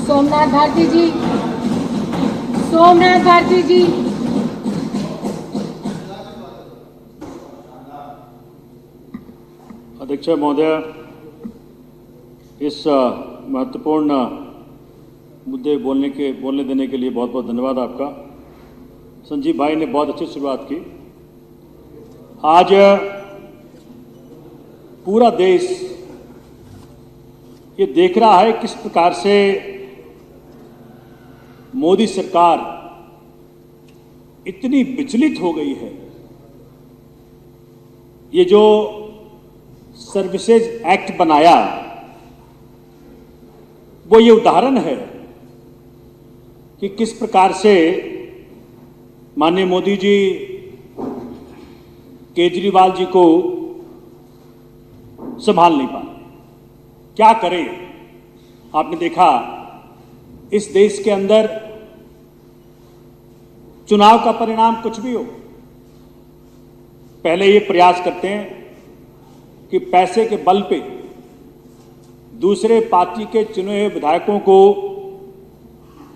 सोमनाथ भारती जी, सोमनाथ भारती जी। अध्यक्ष महोदय, इस महत्वपूर्ण मुद्दे बोलने देने के लिए बहुत बहुत धन्यवाद आपका। संजीव भाई ने बहुत अच्छी शुरुआत की। आज पूरा देश ये देख रहा है किस प्रकार से मोदी सरकार इतनी विचलित हो गई है। ये जो सर्विसेज एक्ट बनाया वो ये उदाहरण है कि किस प्रकार से माननीय मोदी जी केजरीवाल जी को संभाल नहीं पा रहे। क्या करें? आपने देखा इस देश के अंदर चुनाव का परिणाम कुछ भी हो, पहले ये प्रयास करते हैं कि पैसे के बल पे दूसरे पार्टी के चुने हुए विधायकों को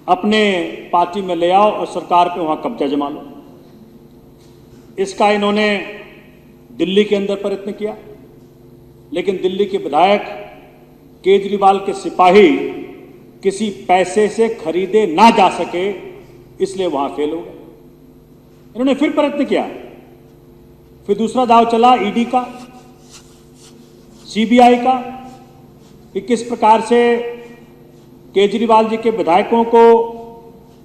अपने पार्टी में ले आओ और सरकार पे वहां कब्जा जमा लो। इसका इन्होंने दिल्ली के अंदर प्रयत्न किया, लेकिन दिल्ली के विधायक केजरीवाल के सिपाही किसी पैसे से खरीदे ना जा सके, इसलिए वहां फेल हो गए। इन्होंने फिर प्रयत्न किया, फिर दूसरा दाव चला ईडी का, सीबीआई का, कि किस प्रकार से केजरीवाल जी के विधायकों को,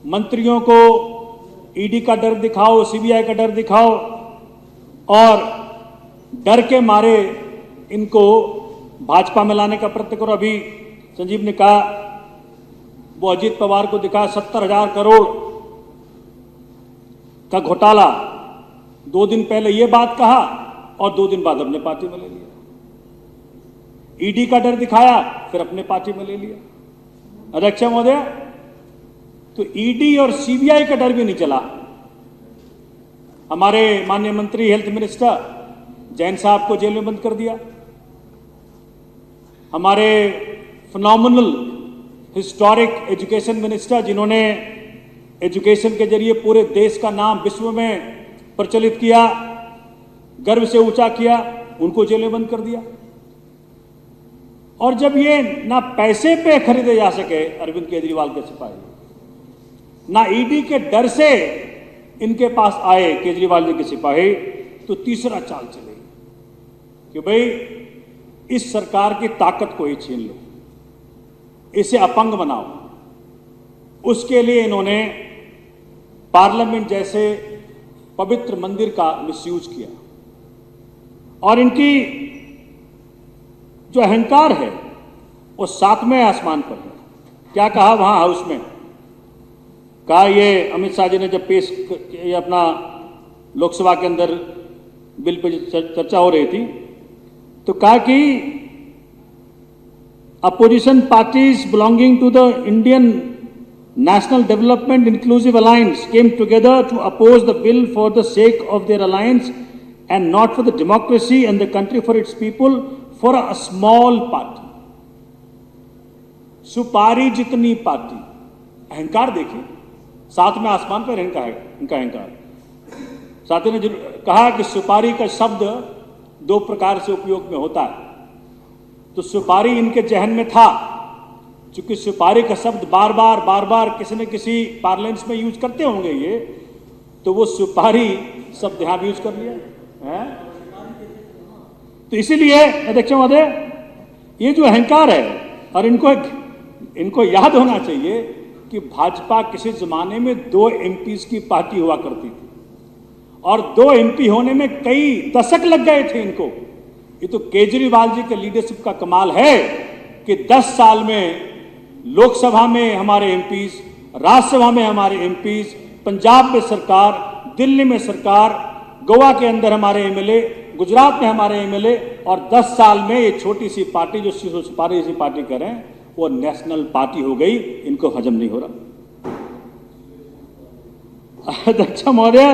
मंत्रियों को ईडी का डर दिखाओ, सीबीआई का डर दिखाओ और डर के मारे इनको भाजपा में लाने का प्रयत्न करो। अभी संजीव ने कहा वो अजीत पवार को दिखा 70,000 करोड़ का घोटाला। 2 दिन पहले ये बात कहा और 2 दिन बाद अपने पार्टी में ले लिया। ईडी का डर दिखाया, फिर अपने पार्टी में ले लिया। अध्यक्ष महोदय, तो ईडी और सीबीआई का डर भी नहीं चला। हमारे माननीय मंत्री हेल्थ मिनिस्टर जैन साहब को जेल में बंद कर दिया। हमारे फिनोमिनल हिस्टोरिक एजुकेशन मिनिस्टर, जिन्होंने एजुकेशन के जरिए पूरे देश का नाम विश्व में प्रचलित किया, गर्व से ऊंचा किया, उनको जेल में बंद कर दिया। और जब ये ना पैसे पे खरीदे जा सके अरविंद केजरीवाल के सिपाही, ना ईडी के डर से इनके पास आए केजरीवाल जी के सिपाही, तो तीसरा चाल चलेगी कि भाई इस सरकार की ताकत को ही छीन लो, इसे अपंग बनाओ। उसके लिए इन्होंने पार्लियामेंट जैसे पवित्र मंदिर का मिसयूज किया। और इनकी जो अहंकार है वो 7वें आसमान पर है। क्या कहा वहां हाउस में? कहा ये अमित शाह जी ने जब पेश ये अपना लोकसभा के अंदर बिल पर चर्चा हो रही थी, तो कहा कि opposition parties belonging to the Indian National Development Inclusive Alliance came together to oppose the bill for the sake of their alliance and not for the democracy and the country for its people for a small party. सुपारी जितनी party. अहंकार देखिए, 7वें आसमान पर इनका अहंकार। साथ ही ने कहा कि सुपारी का शब्द 2 प्रकार से उपयोग में होता है। तो सुपारी इनके जहन में था, क्योंकि सुपारी का शब्द बार बार किसी न किसी पार्लेंस में यूज करते होंगे ये, तो वो सुपारी शब्द यहां भी यूज कर लिया है। तो इसीलिए अध्यक्ष महोदय, ये जो अहंकार है, और इनको याद होना चाहिए कि भाजपा किसी जमाने में 2 एमपीज की पार्टी हुआ करती थी, और 2 एमपी होने में कई दशक लग गए थे इनको। ये तो केजरीवाल जी के लीडरशिप का कमाल है कि 10 साल में लोकसभा में हमारे एमपीज, राज्यसभा में हमारे एमपीज, पंजाब में सरकार, दिल्ली में सरकार, गोवा के अंदर हमारे एमएलए, गुजरात में हमारे एमएलए, और 10 साल में ये छोटी सी पार्टी जो सुपारी सी पार्टी करें वो नेशनल पार्टी हो गई। इनको हजम नहीं हो रहा। अध्यक्ष महोदय,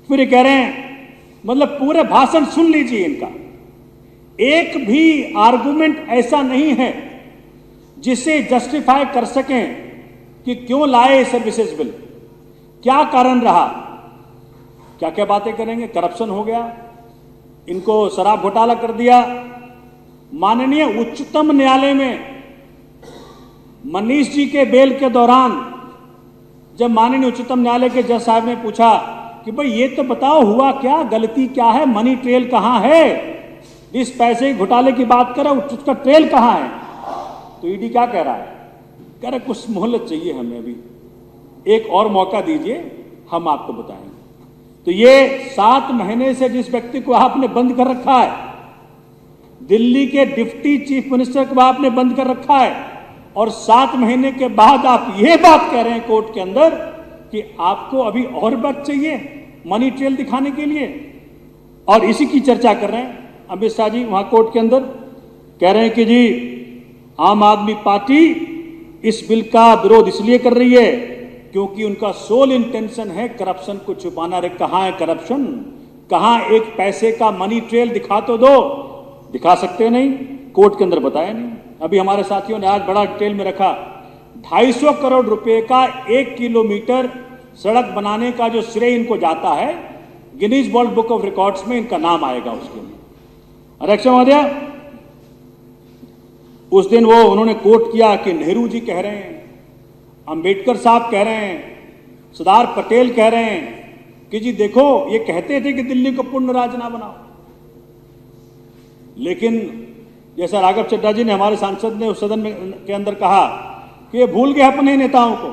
फिर ये कह रहे हैं, मतलब पूरे भाषण सुन लीजिए इनका, एक भी आर्गुमेंट ऐसा नहीं है जिसे जस्टिफाई कर सकें कि क्यों लाए सर्विसेज बिल, क्या कारण रहा, क्या क्या बातें करेंगे। करप्शन हो गया, इनको शराब घोटाला कर दिया। माननीय उच्चतम न्यायालय में मनीष जी के बेल के दौरान जब माननीय उच्चतम न्यायालय के जज साहब ने पूछा कि भाई ये तो बताओ हुआ क्या, गलती क्या है, मनी ट्रेल कहां है, जिस पैसे घोटाले की बात कर रहा है उसका ट्रेल कहां है। तो ईडी क्या कह रहा है, कह रहा कुछ मोहलत चाहिए हमें, अभी एक और मौका दीजिए, हम आपको बताएंगे। तो ये 7 महीने से जिस व्यक्ति को आपने बंद कर रखा है, दिल्ली के डिप्टी चीफ मिनिस्टर को आपने बंद कर रखा है, और 7 महीने के बाद आप ये बात कह रहे हैं कोर्ट के अंदर कि आपको अभी और बात चाहिए मनी ट्रेल दिखाने के लिए। और इसी की चर्चा कर रहे हैं अमित शाह जी वहां कोर्ट के अंदर, कह रहे हैं कि जी आम आदमी पार्टी इस बिल का विरोध इसलिए कर रही है क्योंकि उनका सोल इंटेंशन है करप्शन को छुपाना। अरे कहां है करप्शन, कहां एक पैसे का मनी ट्रेल दिखा तो दो, दिखा सकते नहीं, कोर्ट के अंदर बताया नहीं। अभी हमारे साथियों ने आज बड़ा डिटेल में रखा, 250 करोड़ रुपए का 1 किलोमीटर सड़क बनाने का जो श्रेय इनको जाता है, Guinness world book of records में इनका नाम आएगा उसके लिए। अध्यक्ष महोदय, उस दिन वो उन्होंने कोट किया कि नेहरू जी कह रहे हैं, अंबेडकर साहब कह रहे हैं, सरदार पटेल कह रहे हैं कि जी देखो ये कहते थे कि दिल्ली को पूर्ण राज्य ना बनाओ, लेकिन जैसा राघव चड्ढा जी ने हमारे सांसद ने उस सदन में के अंदर कहा कि ये भूल गए अपने नेताओं को,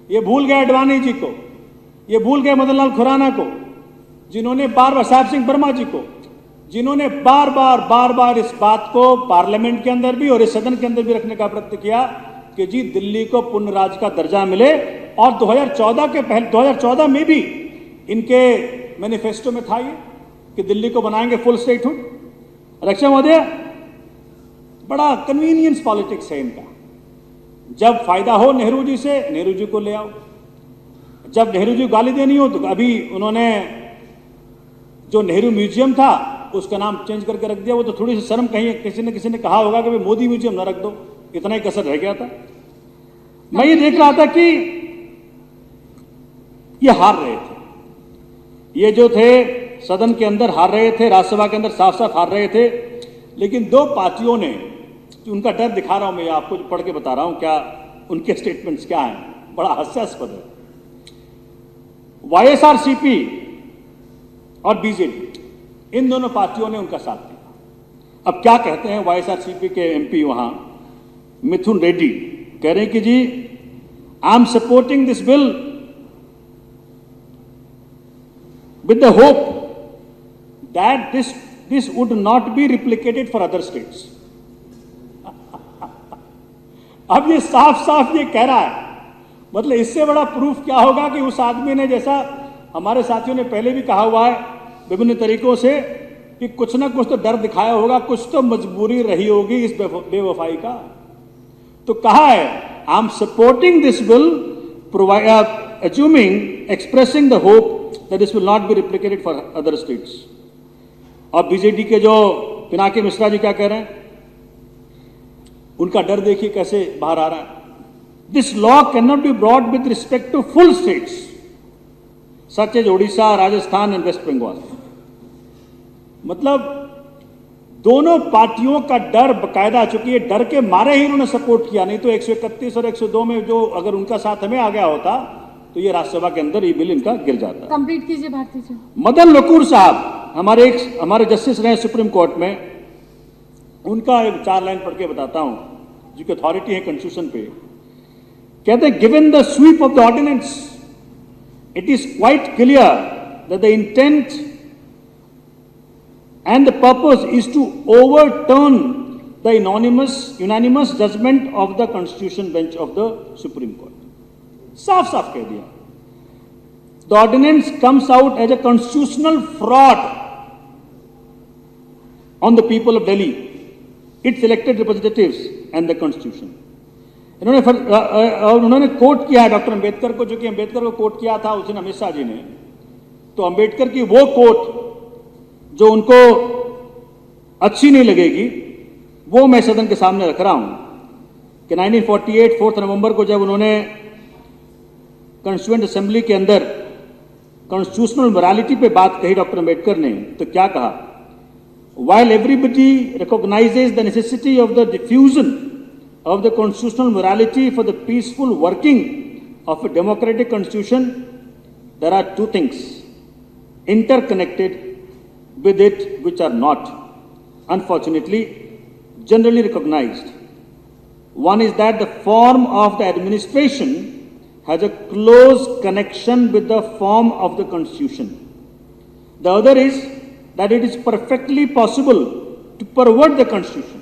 ये भूल गए अडवाणी जी को, ये भूल गए मदन लाल खुराना को, जिन्होंने बार साहब सिंह वर्मा जी को, जिन्होंने बार बार इस बात को पार्लियामेंट के अंदर भी और इस सदन के अंदर भी रखने का प्रयत्न किया कि जी दिल्ली को पूर्ण राज्य का दर्जा मिले। और 2014 में भी इनके मैनिफेस्टो में था ये कि दिल्ली को बनाएंगे फुल स्टेटहुड। अध्यक्ष महोदय, बड़ा कन्वीनियंस पॉलिटिक्स है इनका, जब फायदा हो नेहरू जी से, नेहरू जी को ले आओ, जब नेहरू जी गाली देनी हो तो अभी उन्होंने जो नेहरू म्यूजियम था उसका नाम चेंज करके रख दिया। वो तो थोड़ी सी शर्म कहीं किसी ने कहा होगा कि भाई मोदी म्यूजियम ना रख दो, इतना ही कसर रह गया था। मैं ये देख रहा था कि ये हार रहे थे, ये जो थे सदन के अंदर हार रहे थे, राज्यसभा के अंदर साफ साफ हार रहे थे, लेकिन 2 पार्टियों ने, उनका डर दिखा रहा हूं मैं आपको, पढ़ के बता रहा हूं क्या उनके स्टेटमेंट्स क्या हैं, बड़ा हास्यास्पद है। वाईएसआरसीपी और बीजेपी, इन दोनों पार्टियों ने उनका साथ दिया। अब क्या कहते हैं वाईएसआरसीपी के एमपी वहां मिथुन रेड्डी, कह रहे हैं कि जी I am supporting this bill with the hope that this would not be replicated for other states. अब ये साफ ये कह रहा है, मतलब इससे बड़ा प्रूफ क्या होगा कि उस आदमी ने, जैसा हमारे साथियों ने पहले भी कहा हुआ है विभिन्न तरीकों से, कि कुछ ना कुछ तो डर दिखाया होगा, कुछ तो मजबूरी रही होगी इस बेवफाई का। तो कहा है आई am supporting this bill assuming, expressing the hope that this will not be replicated for other states. और बीजेडी के जो पिनाकी मिश्रा जी क्या कह रहे हैं, उनका डर देखिए कैसे बाहर आ रहा है। This law can not be broad with respect to full states such as Odisha, Rajasthan and West Bengal. मतलब दोनों पार्टियों का डर बकायदा, चूंकि ये डर के मारे ही उन्होंने सपोर्ट किया, नहीं तो 131 और 102 में जो अगर उनका साथ हमें आ गया होता तो ये राज्यसभा के अंदर ये बिल इनका गिर जाता। कंप्लीट कीजिए भारती जी। मदन लकूर साहब हमारे जस्टिस रहे सुप्रीम कोर्ट में, उनका एक 4 लाइन पढ़ के बताता हूं, जिनकी अथॉरिटी है कॉन्स्टिट्यूशन पे। कहते हैं given the sweep of the ordinance it is quite clear that the intent and the purpose is to overturn the unanimous judgment of the constitution bench of the Supreme Court. साफ कह दिया, the ordinance comes out as a constitutional fraud on the people of Delhi, its elected representatives and the constitution. उन्होंने coat किया है doctor Ambedkar को, जो कि अंबेडकर को कोट किया था उस दिन अमित शाह जी ने। तो अंबेडकर की वो कोट जो उनको अच्छी नहीं लगेगी वो मैं सदन के सामने रख रहा हूं। कि 1948 4 नवंबर को जब उन्होंने कॉन्स्टिट्यूएंट असेंबली के अंदर कॉन्स्टिट्यूशनल मोरालिटी पे बात कही डॉक्टर अंबेडकर ने, तो क्या कहा? While everybody recognizes the necessity of the diffusion of the constitutional morality for the peaceful working of a democratic constitution, there are two things interconnected with it which are not, unfortunately, generally recognized. One is that the form of the administration has a close connection with the form of the constitution. The other is that it is perfectly possible to pervert the constitution.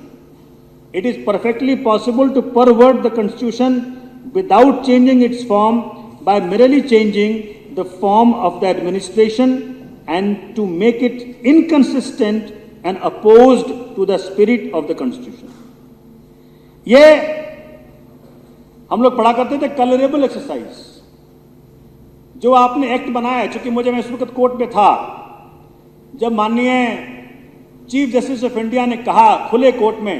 It is perfectly possible to pervert the constitution without changing its form by merely changing the form of the administration and to make it inconsistent and opposed to the spirit of the constitution. ये हम लोग पढ़ा करते थे colourable exercise. जो आपने act बनाया है, चूंकि मैं इस वक्त कोर्ट में था जब माननीय चीफ जस्टिस ऑफ इंडिया ने कहा खुले कोर्ट में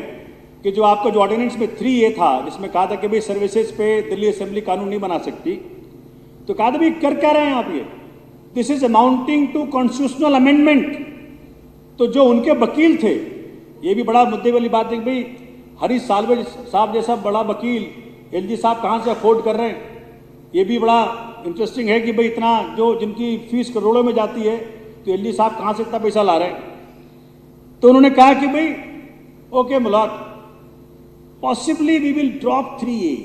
कि जो आपका जो ऑर्डिनेंस में 3A था जिसमें कहा था कि भाई सर्विसेज पे दिल्ली असेंबली कानून नहीं बना सकती, तो कहा था भाई कर क्या रहे हैं आप, ये this is amounting to constitutional amendment. तो जो उनके वकील थे, ये भी बड़ा मुद्दे वाली बात है कि भाई हरीश साल्वे साहब जैसा बड़ा वकील एलजी साहब कहाँ से अफोर्ड कर रहे हैं। ये भी बड़ा इंटरेस्टिंग है कि भाई इतना जो जिनकी फीस करोड़ों में जाती है, तो एलजी साहब कहाँ से इतना पैसा ला रहे हैं। तो उन्होंने कहा कि भाई ओके मुलाक, possibly we will drop 3A।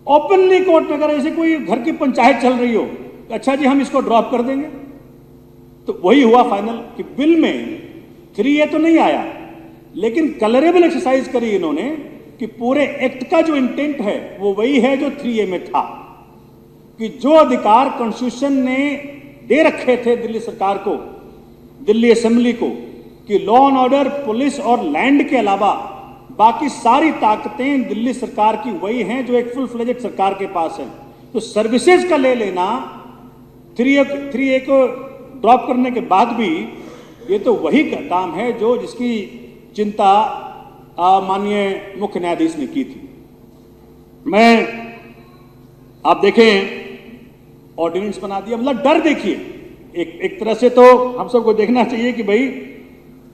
Openly court में अगर ऐसे कोई घर की पंचायत चल रही हो, अच्छा जी हम इसको ड्रॉप कर देंगे। तो वही हुआ फाइनल कि बिल में 3A तो नहीं आया, लेकिन कलरेबल एक्सरसाइज करी इन्होंने कि पूरे एक्ट का जो इंटेंट है वो वही है जो 3A में था, कि जो अधिकार कॉन्स्टिट्यूशन ने दे रखे थे दिल्ली सरकार को, दिल्ली असेंबली को, कि लॉ एंड ऑर्डर, पुलिस और लैंड के अलावा बाकी सारी ताकतें दिल्ली सरकार की वही हैं जो एक फुल फ्लेजेड सरकार के पास है। तो सर्विसेज का ले लेना 3A को ड्रॉप करने के बाद भी ये तो वही काम है जो जिसकी चिंता माननीय मुख्य न्यायाधीश ने की थी। आप देखें ऑर्डिनेंस बना दिया, मतलब डर देखिए। एक तरह से तो हम सबको देखना चाहिए कि भाई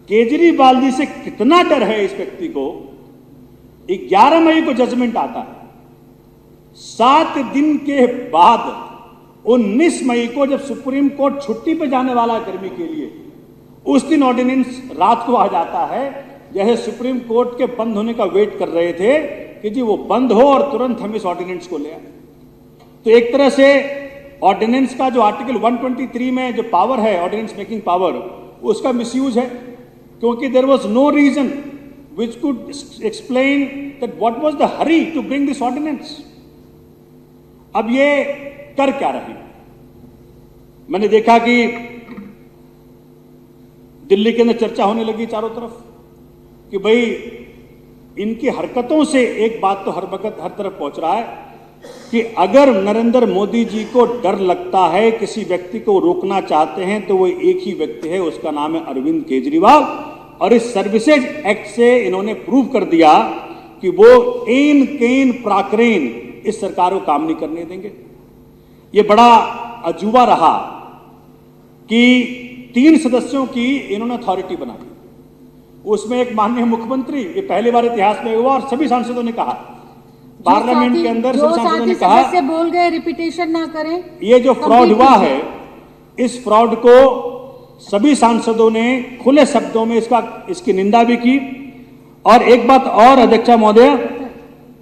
केजरीवाल जी से कितना डर है इस व्यक्ति को। 11 मई को जजमेंट आता है, 7 दिन के बाद 19 मई को जब सुप्रीम कोर्ट छुट्टी पे जाने वाला है गर्मी के लिए, उस दिन ऑर्डिनेंस रात को आ जाता है, जैसे सुप्रीम कोर्ट के बंद होने का वेट कर रहे थे कि जी वो बंद हो और तुरंत हम इस ऑर्डिनेंस को ले आए। तो एक तरह से ऑर्डिनेंस का जो आर्टिकल 123 में जो पावर है, ऑर्डिनेंस मेकिंग पावर, उसका मिसयूज है, क्योंकि there was no reason which could explain that what was the hurry to bring this ordinance। अब ये कर क्या रही? मैंने देखा कि दिल्ली के अंदर चर्चा होने लगी चारों तरफ कि भाई इनकी हरकतों से एक बात तो हर वक्त हर तरफ पहुंच रहा है कि अगर नरेंद्र मोदी जी को डर लगता है, किसी व्यक्ति को रोकना चाहते हैं, तो वो एक ही व्यक्ति है, उसका नाम है अरविंद केजरीवाल। और इस सर्विसेज एक्ट से इन्होंने प्रूव कर दिया कि वो एन केन प्राक्रेन इस सरकार को काम नहीं करने देंगे। ये बड़ा अजूबा रहा कि 3 सदस्यों की इन्होंने अथॉरिटी बना दी, उसमें एक माननीय मुख्यमंत्री, ये पहली बार इतिहास में हुआ, और सभी सांसदों ने कहा, पार्लियामेंट के अंदर सभी सांसदों ने कहा, बोल गए रिपीटेशन ना करें। ये जो फ्रॉड हुआ है, इस फ्रॉड को सभी सांसदों ने खुले शब्दों में इसकी निंदा भी की। और एक बात और अध्यक्षा महोदय,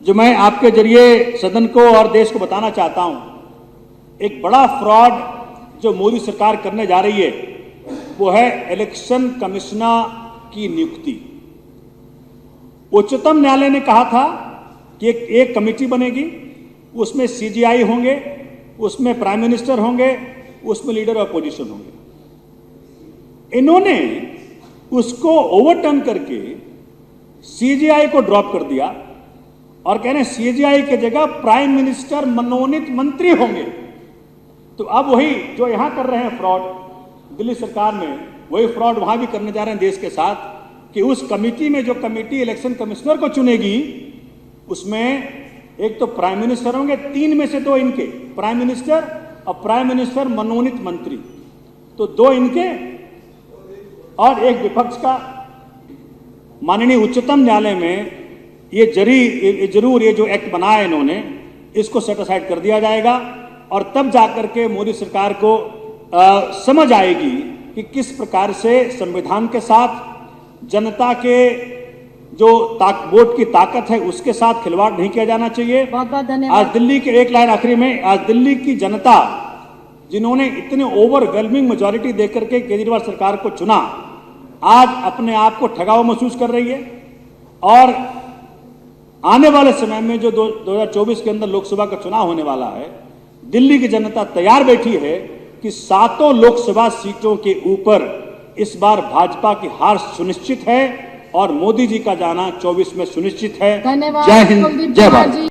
जो मैं आपके जरिए सदन को और देश को बताना चाहता हूं, एक बड़ा फ्रॉड जो मोदी सरकार करने जा रही है वो है इलेक्शन कमिश्नर की नियुक्ति। उच्चतम न्यायालय ने कहा था कि एक कमेटी बनेगी, उसमें सीजीआई होंगे, उसमें प्राइम मिनिस्टर होंगे, उसमें लीडर ऑफ अपोजिशन होंगे। इन्होंने उसको ओवरटर्न करके सीजीआई को ड्रॉप कर दिया और कह रहे हैं सीजीआई की जगह प्राइम मिनिस्टर मनोनीत मंत्री होंगे। तो अब वही जो यहां कर रहे हैं फ्रॉड दिल्ली सरकार में, वही फ्रॉड वहां भी करने जा रहे हैं देश के साथ, कि उस कमेटी में जो कमेटी इलेक्शन कमिश्नर को चुनेगी उसमें एक तो प्राइम मिनिस्टर होंगे, 3 में से 2 इनके, प्राइम मिनिस्टर और प्राइम मिनिस्टर मनोनीत मंत्री, तो 2 इनके और 1 विपक्ष का। माननीय उच्चतम न्यायालय में ये जरूर ये जो एक्ट बनाया इन्होंने, इसको सेट असाइड कर दिया जाएगा और तब जाकर के मोदी सरकार को समझ आएगी कि किस प्रकार से संविधान के साथ, जनता के जो वोट की ताकत है उसके साथ खिलवाड़ नहीं किया जाना चाहिए। बहुत बहुत धन्यवाद। आज दिल्ली के, एक लाइन आखिरी में, आज दिल्ली की जनता जिन्होंने इतने ओवरवेलमिंग मेजॉरिटी देकर के केजरीवाल सरकार को चुना, आज अपने आप को ठगा हुआ महसूस कर रही है और आने वाले समय में जो 2024 के अंदर लोकसभा का चुनाव होने वाला है, दिल्ली की जनता तैयार बैठी है कि 7 लोकसभा सीटों के ऊपर इस बार भाजपा की हार सुनिश्चित है और मोदी जी का जाना 24 में सुनिश्चित है। धन्यवाद जय हिंद, कुलदीप जय कुमार भारत। जी।